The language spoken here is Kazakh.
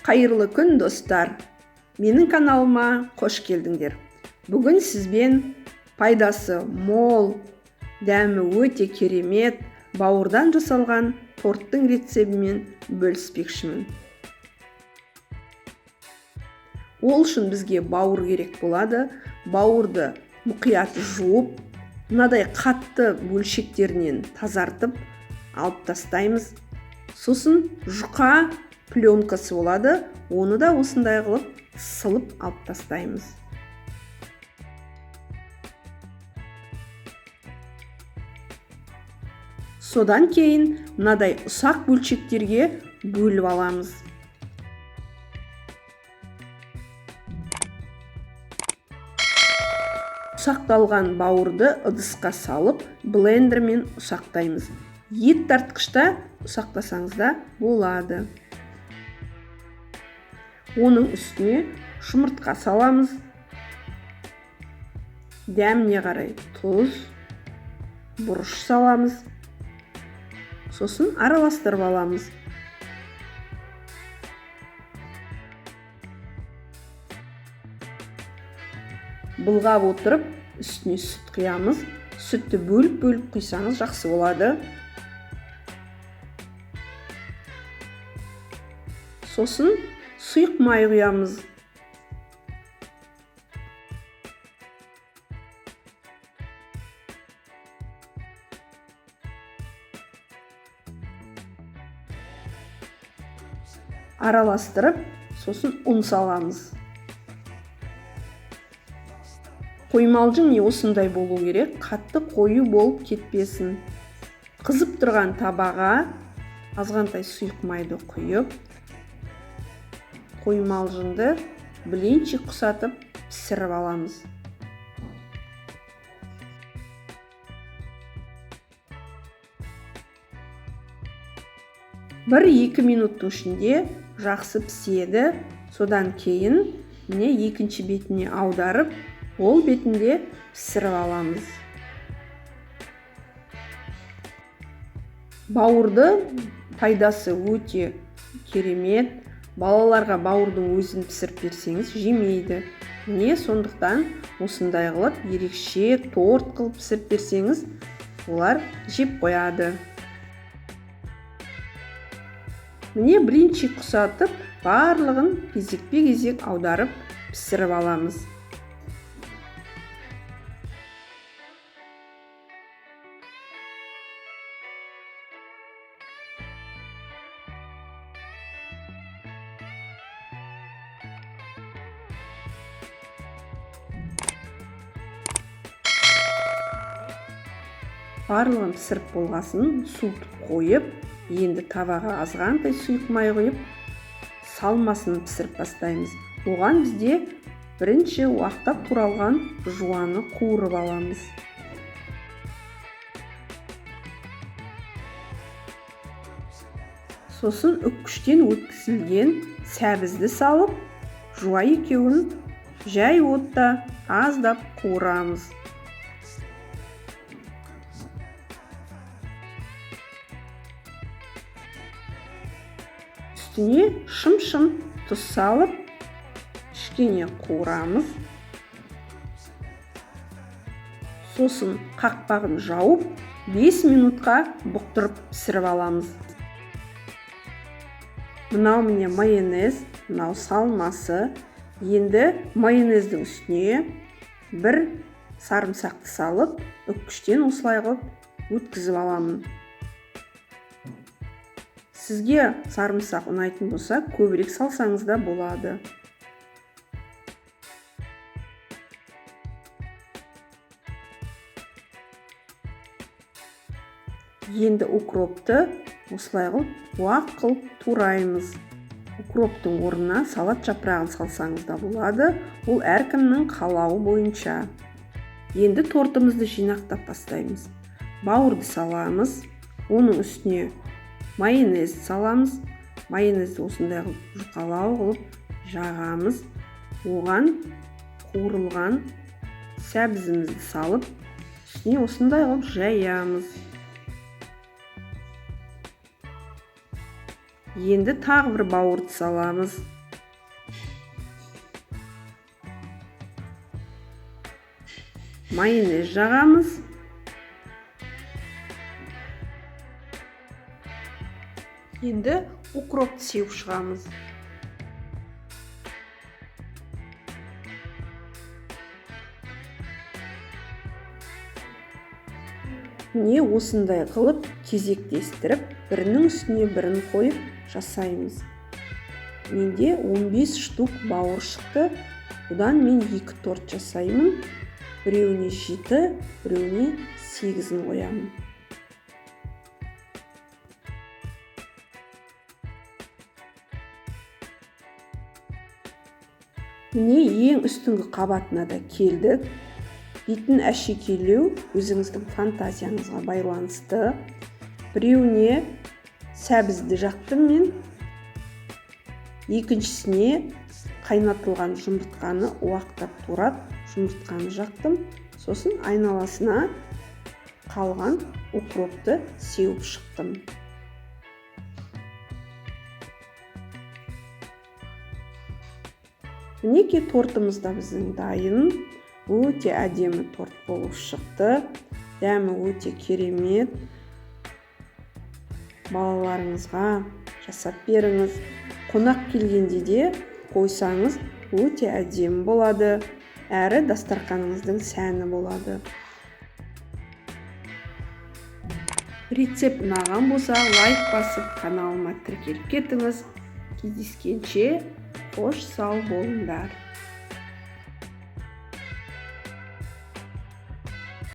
Қайырлы күн достар. Менің каналыма қош келдіңдер. Бүгін сізбен пайдасы мол, дәмі өте керемет, бауырдан жасалған торттың рецебімен бөліспекшімін. Ол үшін бізге бауыр керек болады. Бауырды мұқият жуып, мынадай қатты бөлшектерінен тазартып алып тастаймыз. Сосын жұқа пленкасы болады, оны да осындай қылып сылып алып тастаймыз. Содан кейін мынадай ұсақ бөлшектерге бөліп аламыз. Ұсақталған бауырды ыдысқа салып, блендермен ұсақтаймыз. Ет тартқышта ұсақтасаңыз да болады. Оның үстіне жұмыртқа саламыз. Дәміне қарай тұз, бұрыш саламыз. Сосын араластырып аламыз. Былғап отырып, үстіне сүт құямыз. Сүтті бөліп құйсаңыз жақсы болады. Сосын сұйық май құямыз. Араластырып, сосын ұн саламыз. Қоймалжың осындай болу керек, қатты қою болып кетпесін. Қызып тұрған табаға азғантай сұйық майды құйып, қоймалжыңды блинчик құсатып пісіріп аламыз. Бір-екі минуттың ішінде жақсы піседі. Содан кейін екінші бетіне аударып, ол бетінде пісіріп аламыз. Бауырды пайдасы өте керемет. Балаларға бауырдың өзін пісіріп берсеңіз жемейді. Сондықтан осындай қылып ерекше торт қылып пісіріп берсеңіз, олар жеп қояды. Блинчик құсатып, барлығын кезекпе-кезек аударып пісіріп аламыз. Барлығын пісіріп болғасын суытып қойып, енді табаға азғантай сұйық май құйып, салмасын пісіріп бастаймыз. Оған бізде бірінші уақытта туралған жуаны қуырып аламыз. Сосын үккіштен өткізілген сәбізді салып, жуа екеуін жай отта аздап қуырамыз. Үстіне шым-шым тұз салып, кішкене қуырамыз. Сосын қақпағын жауып, 5 минутқа бұқтырып пісіріп аламыз. Мынау майонез, мынау салмасы. Енді майонездің үстіне бір сарымсақты салып, үккіштен осылай қылып өткізіп аламын. Сізге сарымсақ ұнайтын болса, көбірек салсаңыз да болады. Енді укропты осылай қылып қылып тураймыз. Укроптың орнына салат жапырағын салсаңыз да болады. Ол әркімнің қалауы бойынша. Енді тортымызды жинақтап бастаймыз. Бауырды саламыз. Оның үстіне майонез саламыз. Майонезді осындай жұқалау қылып жағамыз. Оған қуырылған сәбізімізді салып, үстіне осындай қылып жаямыз. Енді тағы бір бауырды саламыз. Майонез жағамыз. Енді укропты сеуіп шығамыз. Міне осындай қылып кезектестіріп, бірінің үстіне бірін қойып жасаймыз. Менде 15 штук бауыр шықты. Бұдан мен 2 торт жасаймын. Біреуіне 7, біреуіне 8-ін қоямын. Міне ең үстіңгі қабатына да келдік. Бетін әшекейлеу өзіңіздің фантазияңызға байланысты. Біреуіне сәбізді жақтым мен. Екіншісіне қайнатылған жұмыртқаны уақтап турап жұмыртқаны жақтым. Сосын айналасына қалған укропты сеуіп шықтым. Мінеки тортымыз да біздің дайын. Өте әдемі торт болып шықты. Дәмі өте керемет. Балаларыңызға жасап беріңіз. Қонақ келгенде де қойсаңыз өте әдемі болады. Әрі дастарханыңыздың сәні болады. Рецепт ұнаған болса, лайк басып, каналыма тіркеліп кетіңіз. Кездескенше қош сау болыңдар.